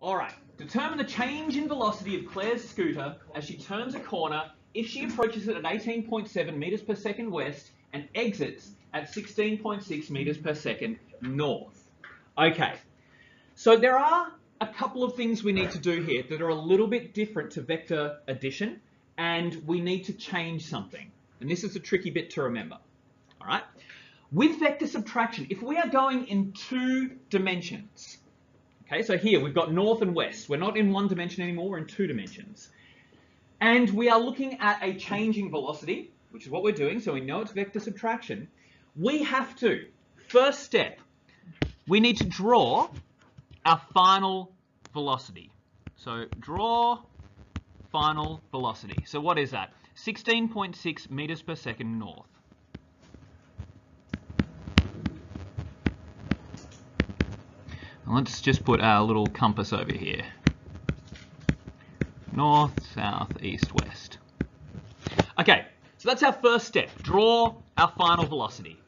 All right, determine the change in velocity of Claire's scooter as she turns a corner if she approaches it at 18.7 meters per second west and exits at 16.6 meters per second north. Okay, so there are a couple of things we need to do here that are a little bit different to vector addition, and we need to change something. And this is a tricky bit to remember. All right, with vector subtraction, if we are going in 2 dimensions, okay, so here we've got north and west. We're not in 1 dimension anymore, we're in 2 dimensions. And we are looking at a changing velocity, which is what we're doing, so we know it's vector subtraction. We have to, first step, we need to draw our final velocity. So draw final velocity. So what is that? 16.6 meters per second north. Let's just put our little compass over here. North, south, east, west. Okay, so that's our first step. Draw our final velocity.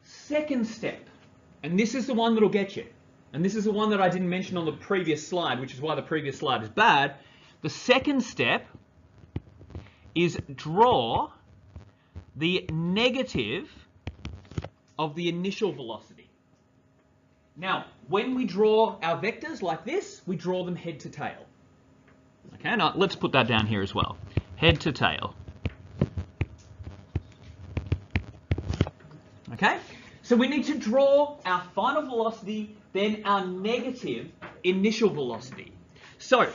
Second step, and this is the one that'll get you. And this is the one that I didn't mention on the previous slide, which is why the previous slide is bad. The second step is draw the negative of the initial velocity. Now, when we draw our vectors like this, we draw them head to tail. Okay, now let's put that down here as well. Head to tail. Okay, so we need to draw our final velocity, then our negative initial velocity. So,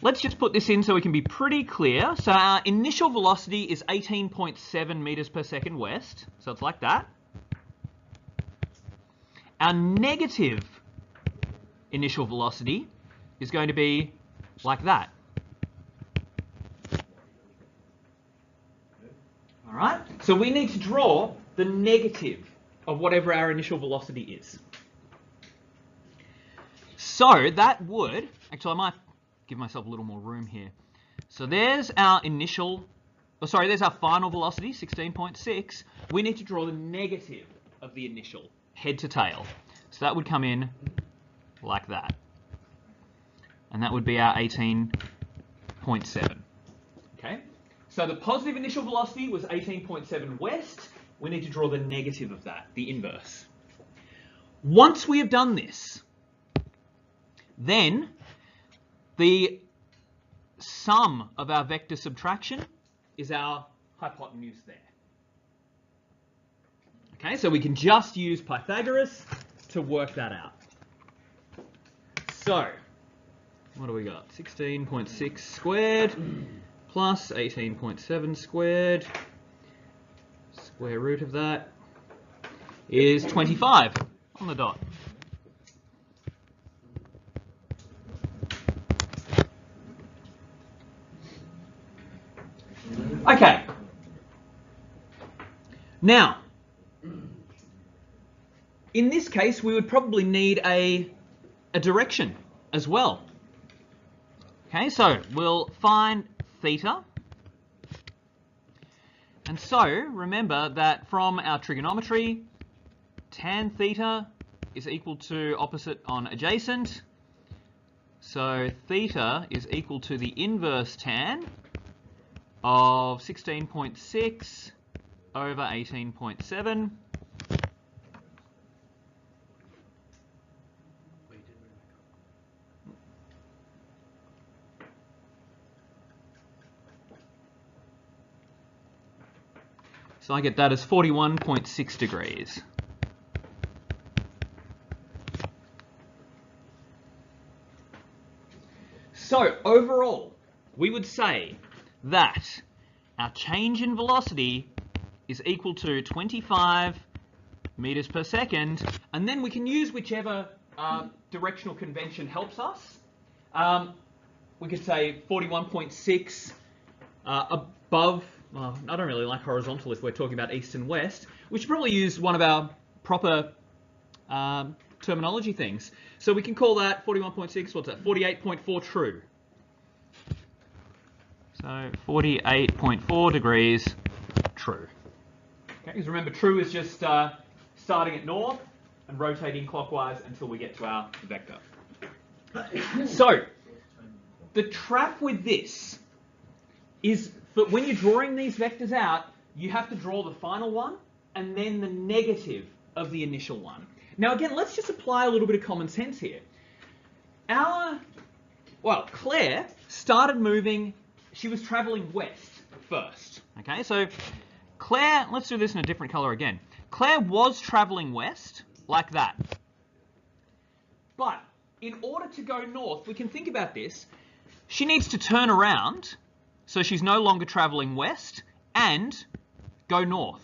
let's just put this in so we can be pretty clear. So our initial velocity is 18.7 meters per second west. So it's like that. Our negative initial velocity is going to be like that. All right, so we need to draw the negative of whatever our initial velocity is. So that would, actually I might give myself a little more room here. So there's our initial, there's our final velocity, 16.6. We need to draw the negative of the initial, head to tail. So that would come in like that. And that would be our 18.7. Okay? So the positive initial velocity was 18.7 west. We need to draw the negative of that, the inverse. Once we have done this, then the sum of our vector subtraction is our hypotenuse there. Okay, so we can just use Pythagoras to work that out. So, what do we got? 16.6 squared plus 18.7 squared. Square root of that is 25 on the dot. Okay. Now, in this case, we would probably need a direction as well. Okay, so we'll find theta. And so, remember that from our trigonometry, tan theta is equal to opposite on adjacent. So theta is equal to the inverse tan of 16.6 over 18.7. So I get that as 41.6 degrees. So overall, we would say that our change in velocity is equal to 25 meters per second, and then we can use whichever directional convention helps us. We could say 41.6 above. Well, I don't really like horizontal if we're talking about east and west. We should probably use one of our proper terminology things. So we can call that 41.6, what's that, 48.4 true. So 48.4 degrees true. Okay, because remember true is just starting at north and rotating clockwise until we get to our vector. So, the trap with this is that when you're drawing these vectors out, you have to draw the final one and then the negative of the initial one. Now again, let's just apply a little bit of common sense here. Claire started moving, she was traveling west first. Okay, so Claire, let's do this in a different color again. Claire was traveling west, like that. But in order to go north, we can think about this. She needs to turn around, so she's no longer traveling west, and go north.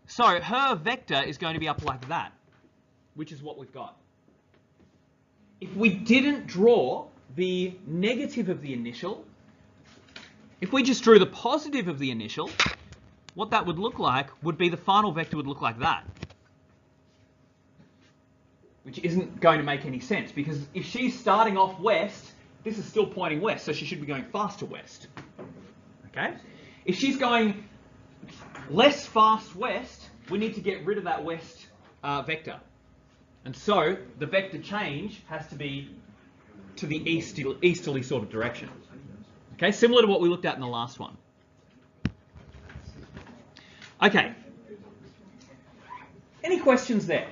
So her vector is going to be up like that, which is what we've got. If we didn't draw the negative of the initial, if we just drew the positive of the initial, what that would look like would be the final vector would look like that. Which isn't going to make any sense, because if she's starting off west, this is still pointing west, so she should be going faster west. Okay? If she's going less fast west, we need to get rid of that west vector. And so the vector change has to be to the easterly sort of direction. Okay, similar to what we looked at in the last one. Okay. Any questions there?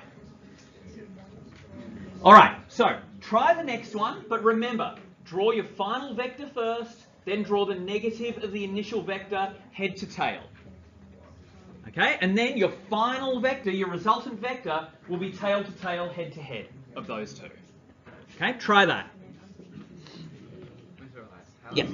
All right, so try the next one, but remember, draw your final vector first, then draw the negative of the initial vector head to tail. Okay, and then your final vector, your resultant vector, will be tail to tail, head to head of those two. Okay, try that. Yep.